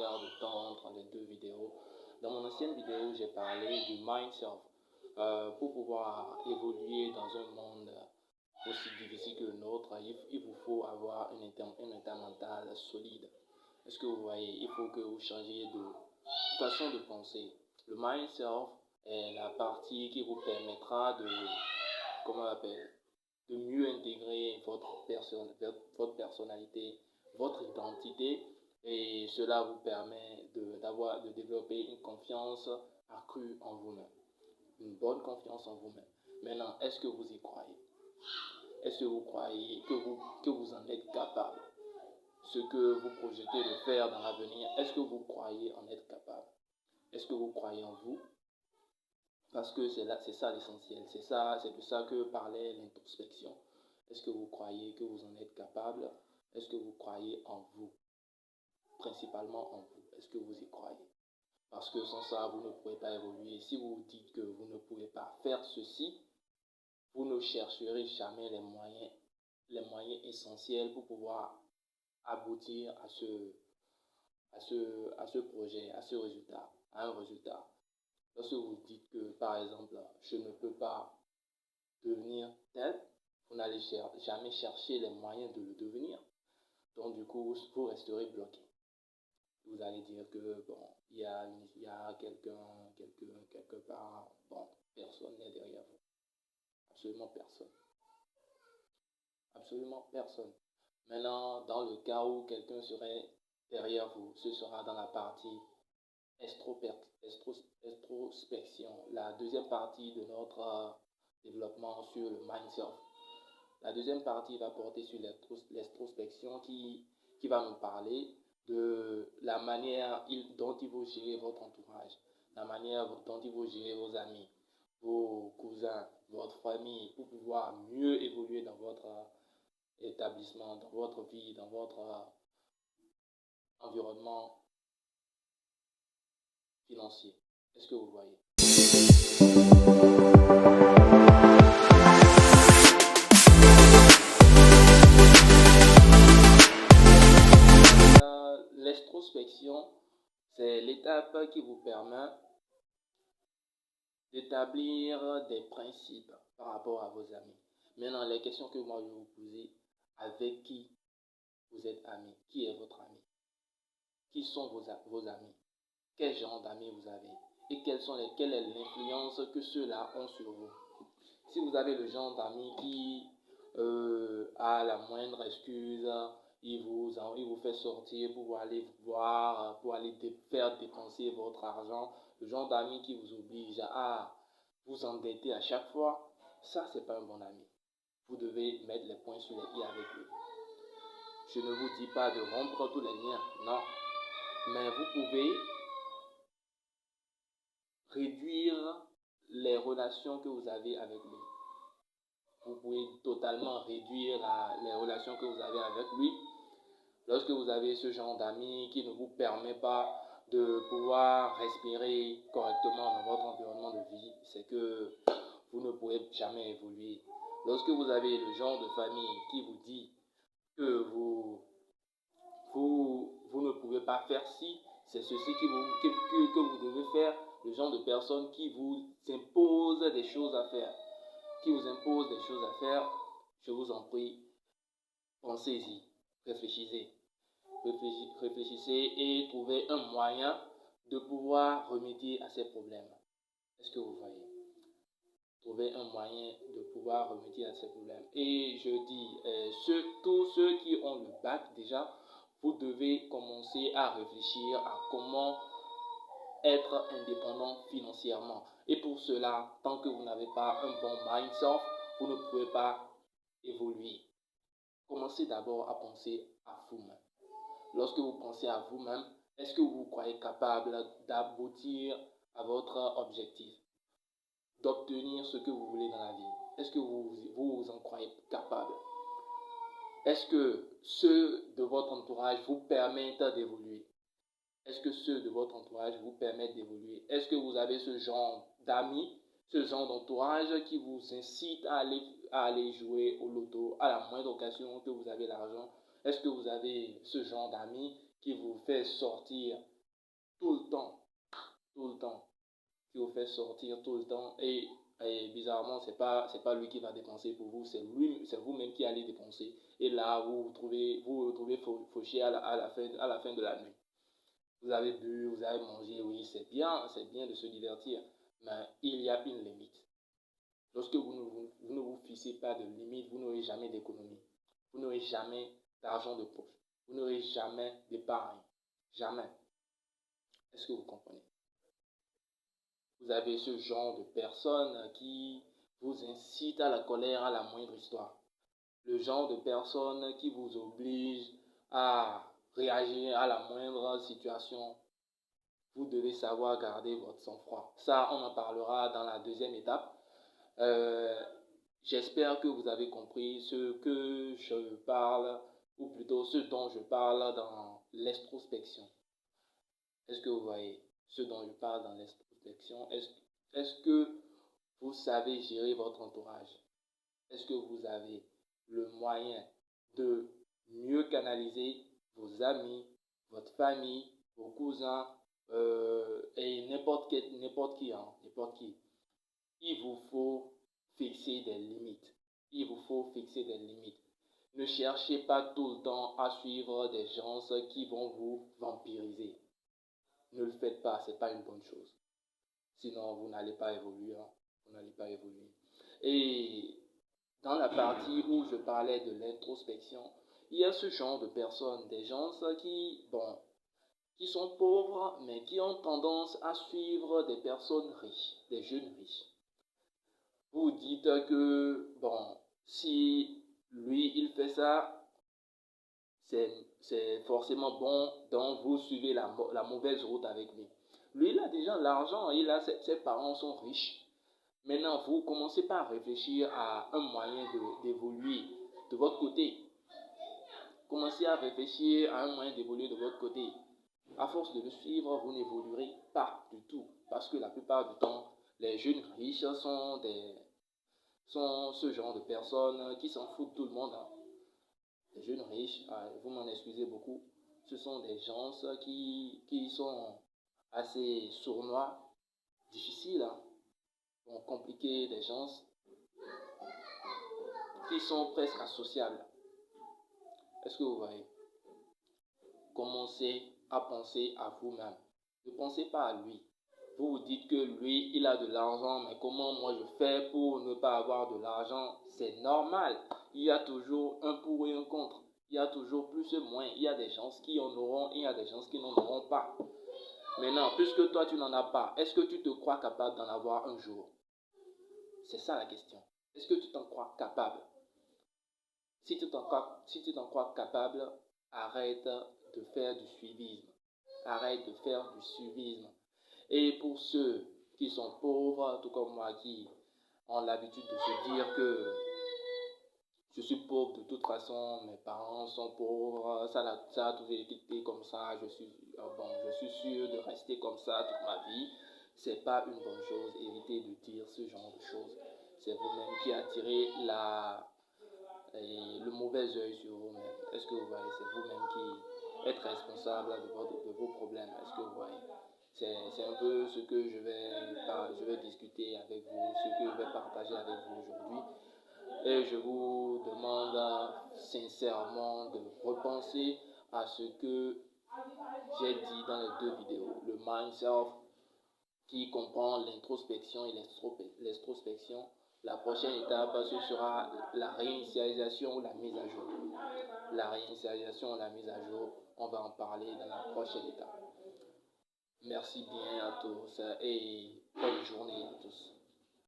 l'écart de temps entre les deux vidéos. Dans mon ancienne vidéo, j'ai parlé du mindset. Pour pouvoir évoluer dans un monde aussi difficile que le nôtre, il vous faut avoir un état mental solide. Est-ce que vous voyez? Il faut que vous changiez de façon de penser. Le mindset est la partie qui vous permettra de, comment on appelle, de mieux intégrer votre personnalité, votre identité, et cela vous permet de développer une confiance accrue en vous-même, une bonne confiance en vous-même. Maintenant, est-ce que vous y croyez? Est-ce que vous croyez que vous en êtes capable? Ce que vous projetez de faire dans l'avenir, est-ce que vous croyez en être capable? Est-ce que vous croyez en vous? Parce que c'est ça l'essentiel, c'est de ça que parlait l'introspection. Est-ce que vous croyez que vous en êtes capable? Est-ce que vous croyez en vous? Principalement en vous. Est-ce que vous y croyez? Parce que sans ça, vous ne pourrez pas évoluer. Si vous vous dites que vous ne pouvez pas faire ceci, vous ne chercherez jamais les moyens essentiels pour pouvoir aboutir à ce projet, à un résultat. Lorsque vous dites que, par exemple, je ne peux pas devenir tel, vous n'allez jamais chercher les moyens de le devenir. Donc, du coup, vous resterez bloqué. Vous allez dire que, bon, il y a quelqu'un quelque part, bon, personne n'est derrière vous. Absolument personne. Absolument personne. Maintenant, dans le cas où quelqu'un serait derrière vous, ce sera dans la partie introspection, la deuxième partie de notre développement sur le mindset. La deuxième partie va porter sur l'introspection qui va nous parler de la manière dont il faut gérer votre entourage, la manière dont il faut gérer vos amis, vos cousins, votre famille, pour pouvoir mieux évoluer dans votre établissement, dans votre vie, dans votre environnement financier. Est-ce que vous voyez? L'introspection, c'est l'étape qui vous permet d'établir des principes par rapport à vos amis. Maintenant, les questions que moi je vais vous poser: avec qui vous êtes ami? Qui est votre ami? Qui sont vos amis? Quel genre d'amis vous avez? Et quelle est l'influence que ceux-là ont sur vous? Si vous avez le genre d'amis qui, à la moindre excuse, il vous fait sortir pour aller voir, pour aller faire dépenser votre argent, le genre d'amis qui vous oblige à vous endetter à chaque fois, ça, c'est pas un bon ami. Vous devez mettre les points sur les i avec lui. Je ne vous dis pas de rompre tous les liens, non. Mais vous pouvez réduire les relations que vous avez avec lui. Vous pouvez totalement réduire les relations que vous avez avec lui. Lorsque vous avez ce genre d'amis qui ne vous permet pas de pouvoir respirer correctement dans votre environnement de vie, c'est que vous ne pourrez jamais évoluer. Lorsque vous avez le genre de famille qui vous dit que vous ne pouvez pas faire ci, c'est ceci que vous devez faire, le genre de personnes qui vous impose des choses à faire, je vous en prie, pensez-y, réfléchissez et trouvez un moyen de pouvoir remédier à ces problèmes. Est-ce que vous voyez? Trouver un moyen de pouvoir remédier à ces problèmes. Et je dis, tous ceux qui ont le bac déjà, vous devez commencer à réfléchir à comment être indépendant financièrement. Et pour cela, tant que vous n'avez pas un bon mindset, vous ne pouvez pas évoluer. Commencez d'abord à penser à vous-même. Lorsque vous pensez à vous-même, est-ce que vous croyez capable d'aboutir à votre objectif, d'obtenir ce que vous voulez dans la vie? Est-ce que vous en croyez capable? Est-ce que ceux de votre entourage vous permettent d'évoluer? Est-ce que ceux de votre entourage vous permettent d'évoluer? Est-ce que vous avez ce genre d'amis, ce genre d'entourage qui vous incite à aller jouer au loto à la moindre occasion que vous avez l'argent? Est-ce que vous avez ce genre d'amis qui vous fait sortir tout le temps, tout le temps, qui vous fait sortir tout le temps et bizarrement, c'est pas lui qui va dépenser pour vous, c'est vous-même qui allez dépenser. Et là, vous retrouvez fauché à la fin de la nuit. Vous avez bu, vous avez mangé, oui, c'est bien de se divertir, mais il y a une limite. Lorsque vous ne vous fixez pas de limite, vous n'aurez jamais d'économie. Vous n'aurez jamais d'argent de poche. Vous n'aurez jamais d'épargne. Jamais. Est-ce que vous comprenez? Vous avez ce genre de personnes qui vous incitent à la colère à la moindre histoire. Le genre de personnes qui vous oblige à réagir à la moindre situation. Vous devez savoir garder votre sang-froid. Ça, on en parlera dans la deuxième étape. J'espère que vous avez compris ce que je parle, ou plutôt ce dont je parle dans l'extrospection. Est-ce que vous voyez ce dont je parle dans l'extrospection? Est-ce que vous savez gérer votre entourage? Est-ce que vous avez le moyen de mieux canaliser vos amis, votre famille, vos cousins et n'importe qui, hein, n'importe qui? Il vous faut fixer des limites. Il vous faut fixer des limites. Ne cherchez pas tout le temps à suivre des gens qui vont vous vampiriser. Ne le faites pas, ce n'est pas une bonne chose. Sinon, vous n'allez pas évoluer. Hein. Vous n'allez pas évoluer. Et dans la partie où je parlais de l'introspection, il y a ce genre de personnes, des gens qui sont pauvres, mais qui ont tendance à suivre des personnes riches, des jeunes riches. Vous dites que, si lui, il fait ça, c'est forcément bon, donc vous suivez la mauvaise route avec lui. Lui, il a déjà l'argent, ses parents sont riches. Maintenant, vous commencez pas à réfléchir à un moyen d'évoluer de votre côté. Commencez à réfléchir à un moyen d'évoluer de votre côté. À force de le suivre, vous n'évoluerez pas du tout. Parce que la plupart du temps, les jeunes riches sont ce genre de personnes qui s'en foutent de tout le monde. Hein. Les jeunes riches, vous m'en excusez beaucoup, ce sont des gens qui sont assez sournois, difficiles, hein, compliqués, des gens qui sont presque associables. Est-ce que vous voyez? Commencez à penser à vous-même. Ne pensez pas à lui. Vous vous dites que lui, il a de l'argent, mais comment moi je fais pour ne pas avoir de l'argent? C'est normal. Il y a toujours un pour et un contre. Il y a toujours plus et moins. Il y a des gens qui en auront et il y a des gens qui n'en auront pas. Maintenant, puisque toi tu n'en as pas, est-ce que tu te crois capable d'en avoir un jour? C'est ça la question. Est-ce que tu t'en crois capable? Si tu t'en crois capable, arrête de faire du suivisme. Arrête de faire du suivisme. Et pour ceux qui sont pauvres, tout comme moi, qui ont l'habitude de se dire que je suis pauvre de toute façon, mes parents sont pauvres, ça a toujours été comme ça, je suis sûr de rester comme ça toute ma vie. C'est pas une bonne chose. Évitez de dire ce genre de choses. C'est vous-même qui attirez le mauvais œil sur vous-même. Est-ce que vous voyez? C'est vous-même qui êtes responsable de vos problèmes. Est-ce que vous voyez? C'est un peu ce que je vais discuter avec vous, ce que je vais partager avec vous aujourd'hui. Et je vous demande sincèrement de repenser à ce que j'ai dit dans les deux vidéos. Le Mindself qui comprend l'introspection et l'extrospection. La prochaine étape, ce sera la réinitialisation ou la mise à jour. La réinitialisation ou la mise à jour, on va en parler dans la prochaine étape. Merci bien à tous et bonne journée à tous.